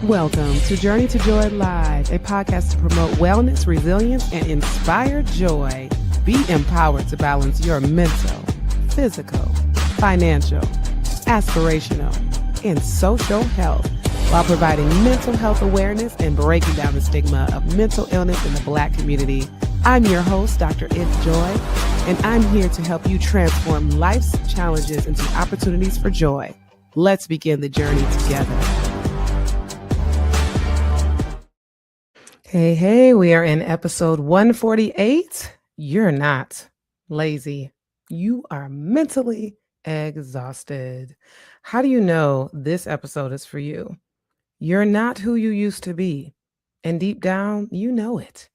Welcome to Journey to Joy Live, a podcast to promote wellness, resilience, and inspire joy. Be empowered to balance your mental, physical, financial, aspirational, and social health while providing mental health awareness and breaking down the stigma of mental illness in the Black community. I'm your host, Dr. If Joy, and I'm here to help you transform life's challenges into opportunities for joy. Let's begin the journey together. Hey, we are in episode 148. You're not lazy. You are mentally exhausted. How do you know this episode is for you? You're not who you used to be. And deep down, you know it.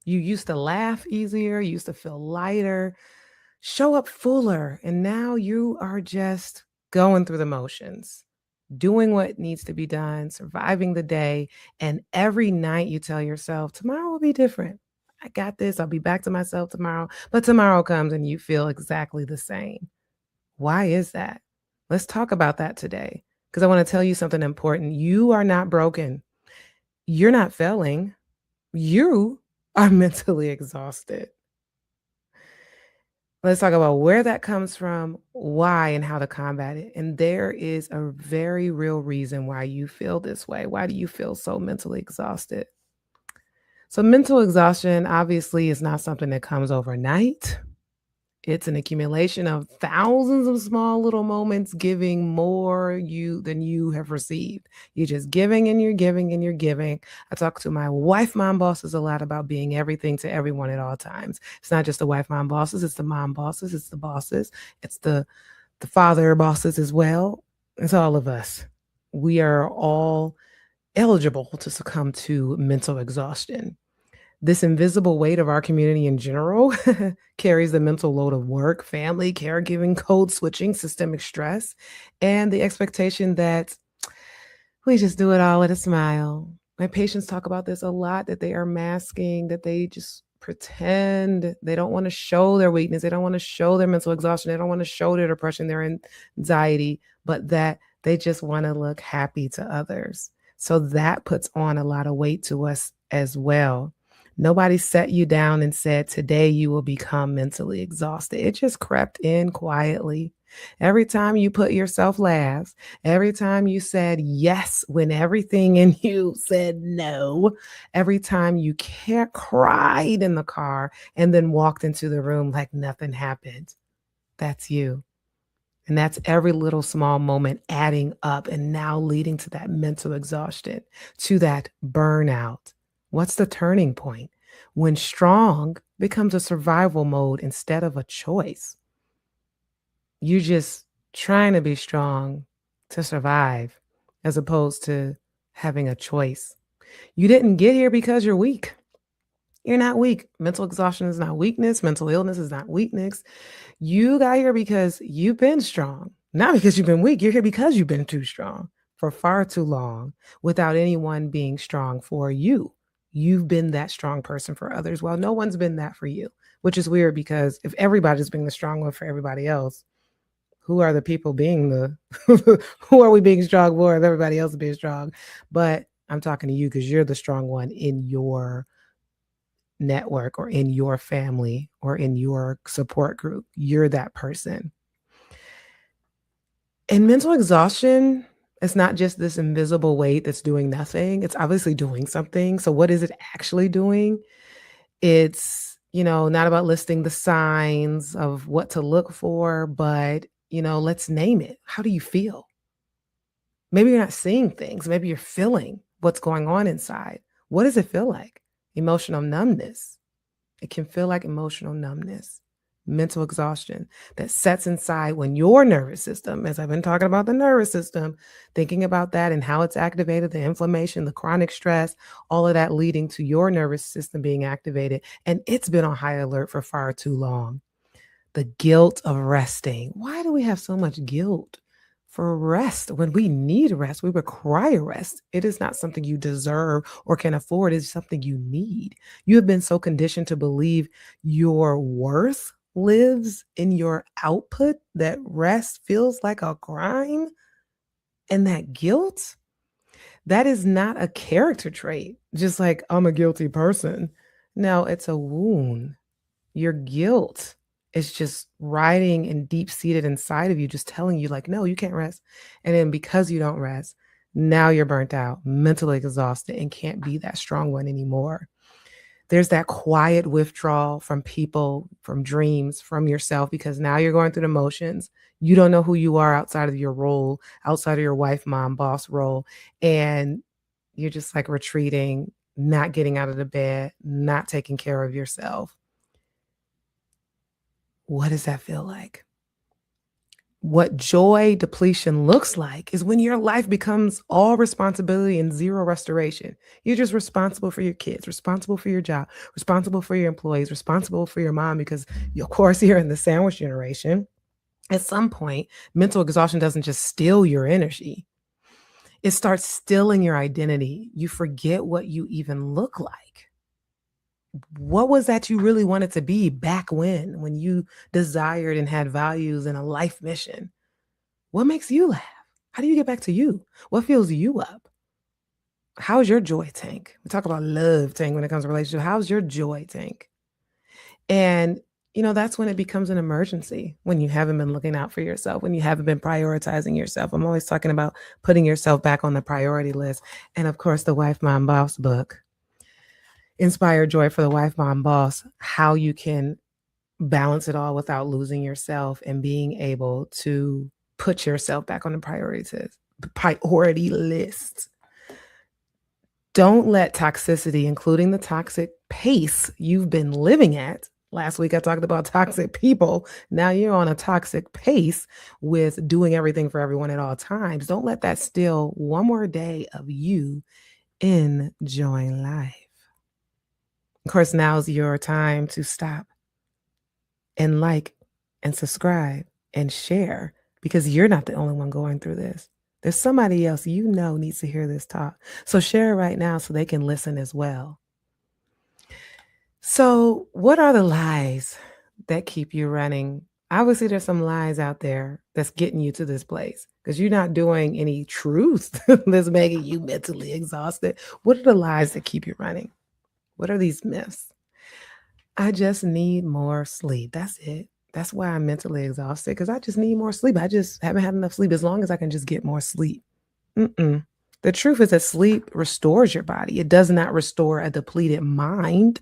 You used to laugh easier, you used to feel lighter, show up fuller, and now you are just going through the motions, doing what needs to be done, surviving the day. And every night you tell yourself, tomorrow will be different. I got this. I'll be back to myself tomorrow. But tomorrow comes and you feel exactly the same. Why is that? Let's talk about that today because I want to tell you something important. You are not broken. You're not failing. You are mentally exhausted. Let's talk about where that comes from, why, and how to combat it. And there is a very real reason why you feel this way. Why do you feel so mentally exhausted? So mental exhaustion obviously is not something that comes overnight. It's an accumulation of thousands of small little moments giving more than you have received. You're just giving and you're giving and you're giving. I talk to my wife mom bosses a lot about being everything to everyone at all times. It's not just the wife mom bosses, it's the mom bosses, it's the bosses, it's the father bosses as well. It's all of us. We are all eligible to succumb to mental exhaustion. This invisible weight of our community in general carries the mental load of work, family, caregiving, code switching, systemic stress, and the expectation that we just do it all with a smile. My patients talk about this a lot, that they are masking, that they just pretend. They don't want to show their weakness. They don't want to show their mental exhaustion. They don't want to show their depression, their anxiety, but that they just want to look happy to others. So that puts on a lot of weight to us as well. Nobody set you down and said, today you will become mentally exhausted. It just crept in quietly. Every time you put yourself last, every time you said yes when everything in you said no, every time you cried in the car and then walked into the room like nothing happened, that's you. And that's every little small moment adding up and now leading to that mental exhaustion, to that burnout. What's the turning point? When strong becomes a survival mode instead of a choice. You're just trying to be strong to survive as opposed to having a choice. You didn't get here because you're weak. You're not weak. Mental exhaustion is not weakness. Mental illness is not weakness. You got here because you've been strong, not because you've been weak. You're here because you've been too strong for far too long without anyone being strong for you. You've been that strong person for others. Well, no one's been that for you, which is weird because if everybody's being the strong one for everybody else, who are the people being who are we being strong for if everybody else is being strong? But I'm talking to you because you're the strong one in your network or in your family or in your support group. You're that person. And mental exhaustion, it's not just this invisible weight that's doing nothing. It's obviously doing something. So what is it actually doing? It's, not about listing the signs of what to look for, but, let's name it. How do you feel? Maybe you're not seeing things. Maybe you're feeling what's going on inside. What does it feel like? Emotional numbness. It can feel like emotional numbness, mental exhaustion that sets inside when your nervous system, as I've been talking about the nervous system, thinking about that and how it's activated, the inflammation, the chronic stress, all of that leading to your nervous system being activated. And it's been on high alert for far too long. The guilt of resting. Why do we have so much guilt for rest when we need rest? We require rest. It is not something you deserve or can afford. It's something you need. You have been so conditioned to believe your worth lives in your output that rest feels like a crime, and that guilt, That is not a character trait, just like, "I'm a guilty person." No, it's a wound. Your guilt is just riding and deep-seated inside of you, just telling you, like, "No, you can't rest." And then because you don't rest, now you're burnt out, mentally exhausted, and can't be that strong one anymore. There's that quiet withdrawal from people, from dreams, from yourself, because now you're going through the motions. You don't know who you are outside of your role, outside of your wife, mom, boss role, and you're just, like, retreating, not getting out of the bed, not taking care of yourself. What does that feel like? What joy depletion looks like is when your life becomes all responsibility and zero restoration. You're just responsible for your kids, responsible for your job, responsible for your employees, responsible for your mom because, of course, you're in the sandwich generation. At some point, mental exhaustion doesn't just steal your energy, it starts stealing your identity. You forget what you even look like. What was that you really wanted to be back when you desired and had values and a life mission? What makes you laugh? How do you get back to you? What fills you up? How's your joy tank? We talk about love tank when it comes to relationship. How's your joy tank? And that's when it becomes an emergency, when you haven't been looking out for yourself, when you haven't been prioritizing yourself. I'm always talking about putting yourself back on the priority list. And of course, the Wife Mom Boss book, Inspire Joy for the Wife Mom Boss, how you can balance it all without losing yourself and being able to put yourself back on the priority list. Don't let toxicity, including the toxic pace you've been living at. Last week I talked about toxic people. Now you're on a toxic pace with doing everything for everyone at all times. Don't let that steal one more day of you enjoying life. Of course, now's your time to stop and like and subscribe and share, because you're not the only one going through this. There's somebody else needs to hear this talk. So share it right now so they can listen as well. So what are the lies that keep you running? Obviously, there's some lies out there that's getting you to this place because you're not doing any truth that's making you mentally exhausted. What are the lies that keep you running? What are these myths? I just need more sleep. That's it. That's why I'm mentally exhausted, because I just need more sleep. I just haven't had enough sleep. As long as I can just get more sleep. The truth is that sleep restores your body. It does not restore a depleted mind.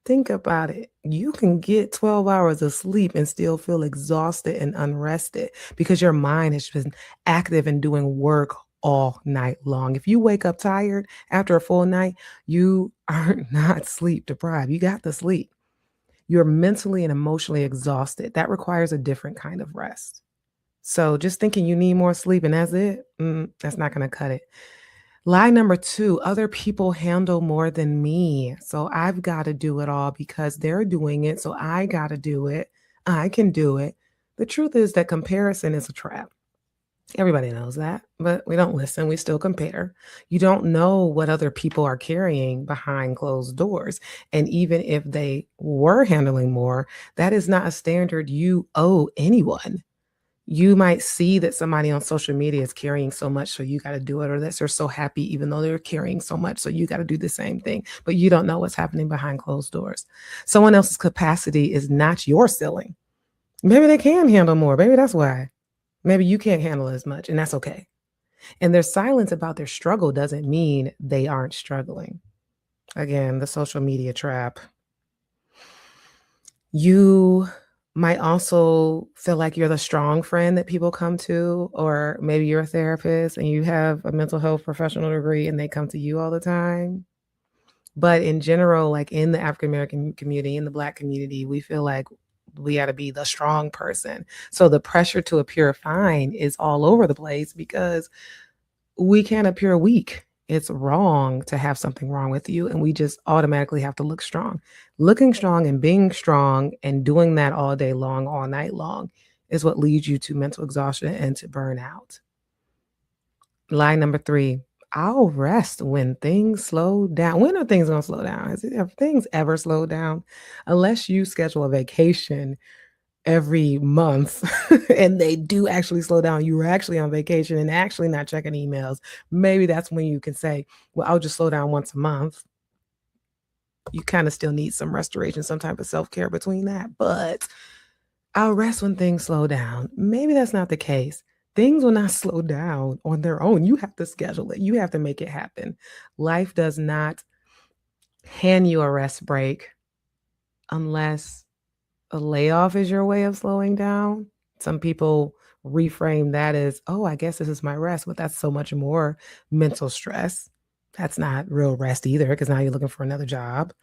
Think about it. You can get 12 hours of sleep and still feel exhausted and unrested because your mind has been active and doing work all night long. If you wake up tired after a full night, you are not sleep deprived. You got the sleep. You're mentally and emotionally exhausted. That requires a different kind of rest. So just thinking you need more sleep and that's it, that's not going to cut it. Lie number 2, other people handle more than me. So I've got to do it all because they're doing it. So I got to do it. I can do it. The truth is that comparison is a trap. Everybody knows that, but we don't listen. We still compare. You don't know what other people are carrying behind closed doors. And even if they were handling more, that is not a standard you owe anyone. You might see that somebody on social media is carrying so much, so you got to do it, or that they're so happy even though they're carrying so much, so you got to do the same thing, but you don't know what's happening behind closed doors. Someone else's capacity is not your ceiling. Maybe they can handle more. Maybe that's why. Maybe you can't handle as much, and that's okay. And their silence about their struggle doesn't mean they aren't struggling. Again, the social media trap. You might also feel like you're the strong friend that people come to, or maybe you're a therapist and you have a mental health professional degree and they come to you all the time. But in general, like in the African American community, in the Black community, we feel like we got to be the strong person. So the pressure to appear fine is all over the place because we can't appear weak. It's wrong to have something wrong with you, and we just automatically have to look strong. Looking strong and being strong and doing that all day long, all night long, is what leads you to mental exhaustion and to burnout. Lie number 3, I'll rest when things slow down. When are things going to slow down? Have things ever slowed down? Unless you schedule a vacation every month and they do actually slow down, you were actually on vacation and actually not checking emails, maybe that's when you can say, well, I'll just slow down once a month. You kind of still need some restoration, some type of self-care between that, but I'll rest when things slow down. Maybe that's not the case. Things will not slow down on their own. You have to schedule it. You have to make it happen. Life does not hand you a rest break unless a layoff is your way of slowing down. Some people reframe that as, oh, I guess this is my rest, but that's so much more mental stress. That's not real rest either, because now you're looking for another job.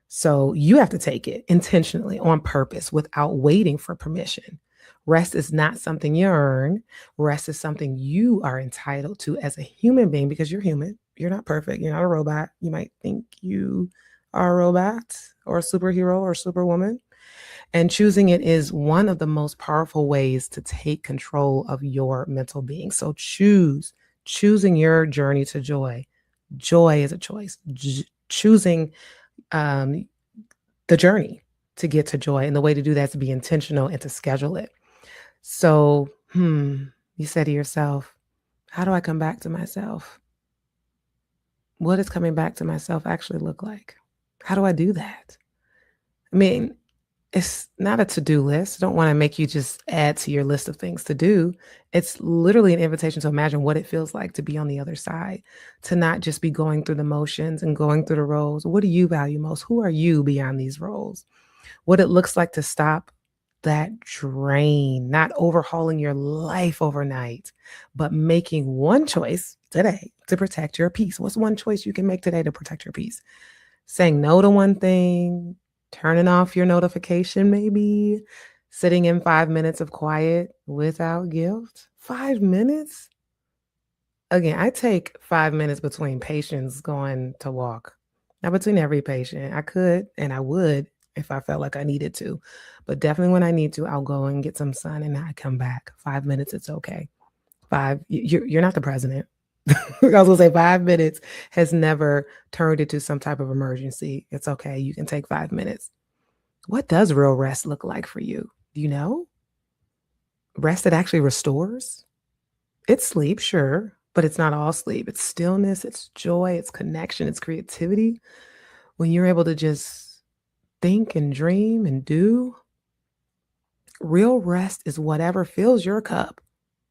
So you have to take it intentionally on purpose without waiting for permission. Rest is not something you earn. Rest is something you are entitled to as a human being, because you're human. You're not perfect. You're not a robot. You might think you are a robot or a superhero or superwoman. And choosing it is one of the most powerful ways to take control of your mental being. So choosing your journey to joy. Joy is a choice. Choosing the journey to get to joy. And the way to do that is to be intentional and to schedule it. So, you say to yourself, how do I come back to myself? What does coming back to myself actually look like? How do I do that? I mean, it's not a to-do list. I don't want to make you just add to your list of things to do. It's literally an invitation to imagine what it feels like to be on the other side, to not just be going through the motions and going through the roles. What do you value most? Who are you beyond these roles? What it looks like to stop that drain, not overhauling your life overnight, but making one choice today to protect your peace. What's one choice you can make today to protect your peace? Saying no to one thing, turning off your notification, maybe sitting in 5 minutes of quiet without guilt. 5 minutes? Again, I take 5 minutes between patients going to walk. Not between every patient. I could and I would if I felt like I needed to. But definitely when I need to, I'll go and get some sun and I come back. 5 minutes, it's okay. You're not the president. I was gonna say 5 minutes has never turned into some type of emergency. It's okay. You can take 5 minutes. What does real rest look like for you? Do you know? Rest that actually restores? It's sleep, sure, but it's not all sleep. It's stillness, it's joy, it's connection, it's creativity. When you're able to just think and dream and do, real rest is whatever fills your cup.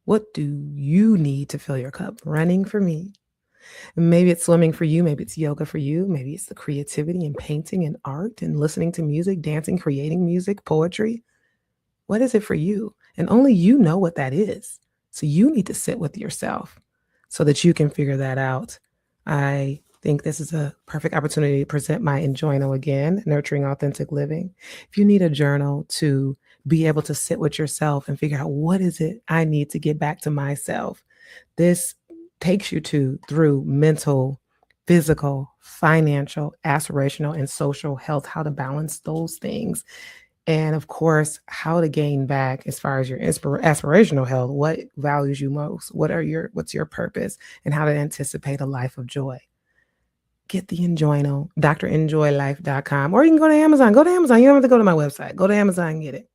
What do you need to fill your cup? Running for me. Maybe it's swimming for you. Maybe it's yoga for you. Maybe it's the creativity and painting and art and listening to music, dancing, creating music, poetry. What is it for you? And only you know what that is. So you need to sit with yourself so that you can figure that out. I think this is a perfect opportunity to present my journal again, Nurturing Authentic Living. If you need a journal to be able to sit with yourself and figure out what is it I need to get back to myself, this takes you through mental, physical, financial, aspirational, and social health, how to balance those things. And of course, how to gain back as far as your aspirational health, what values you most, what's your purpose, and how to anticipate a life of joy. Get the Enjoyno, drenjoylife.com, or you can go to Amazon. Go to Amazon. You don't have to go to my website. Go to Amazon and get it.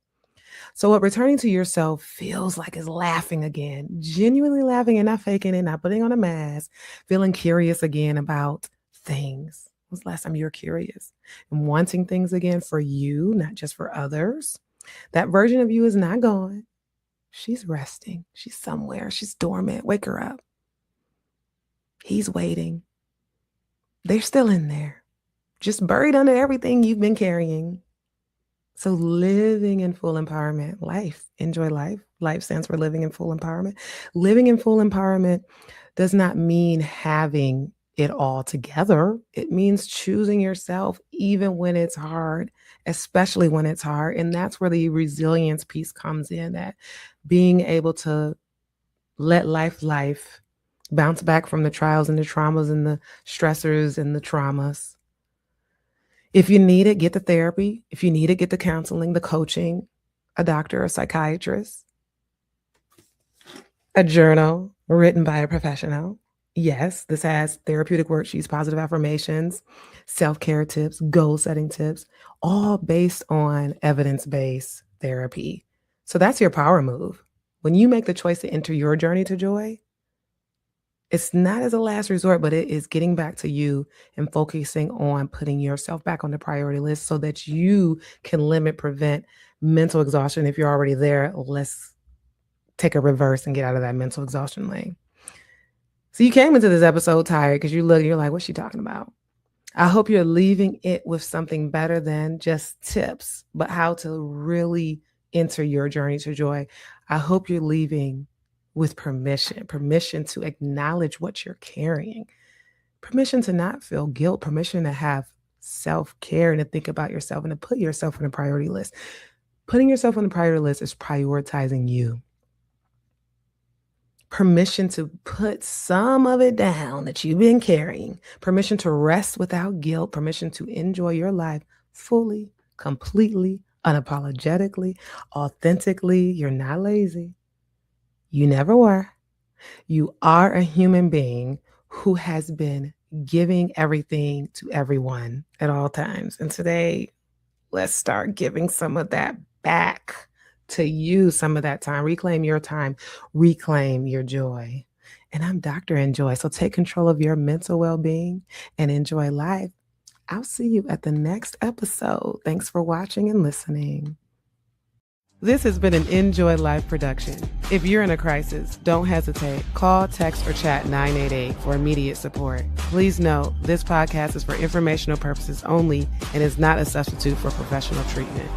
So what returning to yourself feels like is laughing again, genuinely laughing and not faking it, not putting on a mask, feeling curious again about things. When was the last time you were curious? And wanting things again for you, not just for others. That version of you is not gone. She's resting. She's somewhere. She's dormant. Wake her up. He's waiting. They're still in there, just buried under everything you've been carrying. So living in full empowerment, life, enjoy life. Life stands for living in full empowerment. Living in full empowerment does not mean having it all together. It means choosing yourself even when it's hard, especially when it's hard. And that's where the resilience piece comes in, that being able to let life, bounce back from the trials and the traumas and the stressors and the traumas. If you need it, get the therapy. If you need it, get the counseling, the coaching, a doctor, a psychiatrist, a journal written by a professional. Yes, this has therapeutic worksheets, positive affirmations, self-care tips, goal setting tips, all based on evidence-based therapy. So that's your power move. When you make the choice to enter your journey to joy, it's not as a last resort, but it is getting back to you and focusing on putting yourself back on the priority list so that you can prevent mental exhaustion. If you're already there, let's take a reverse and get out of that mental exhaustion lane. So you came into this episode tired because you're like, what's she talking about? I hope you're leaving it with something better than just tips, but how to really enter your journey to joy. I hope you're leaving with permission to acknowledge what you're carrying, permission to not feel guilt, permission to have self-care and to think about yourself and to put yourself on a priority list. Putting yourself on the priority list is prioritizing you. Permission to put some of it down that you've been carrying, permission to rest without guilt, permission to enjoy your life fully, completely, unapologetically, authentically. You're not lazy. You never were. You are a human being who has been giving everything to everyone at all times. And today, let's start giving some of that back to you, some of that time. Reclaim your time, reclaim your joy. And I'm Dr. Enjoy. So take control of your mental well-being and enjoy life. I'll see you at the next episode. Thanks for watching and listening. This has been an Enjoy Life production. If you're in a crisis, don't hesitate. Call, text, or chat 988 for immediate support. Please note, this podcast is for informational purposes only and is not a substitute for professional treatment.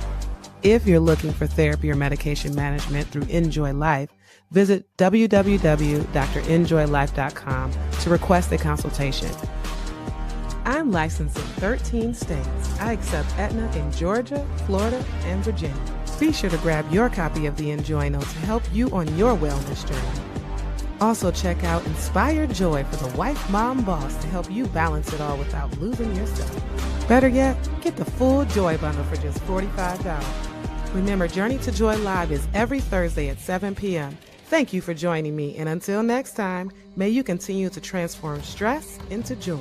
If you're looking for therapy or medication management through Enjoy Life, visit www.drenjoylife.com to request a consultation. I'm licensed in 13 states. I accept Aetna in Georgia, Florida, and Virginia. Be sure to grab your copy of the Enjoy Note to help you on your wellness journey. Also check out Inspire Joy for the wife, mom, boss to help you balance it all without losing yourself. Better yet, get the full Joy bundle for just $45. Remember, Journey to Joy Live is every Thursday at 7 p.m. Thank you for joining me, and until next time, may you continue to transform stress into joy.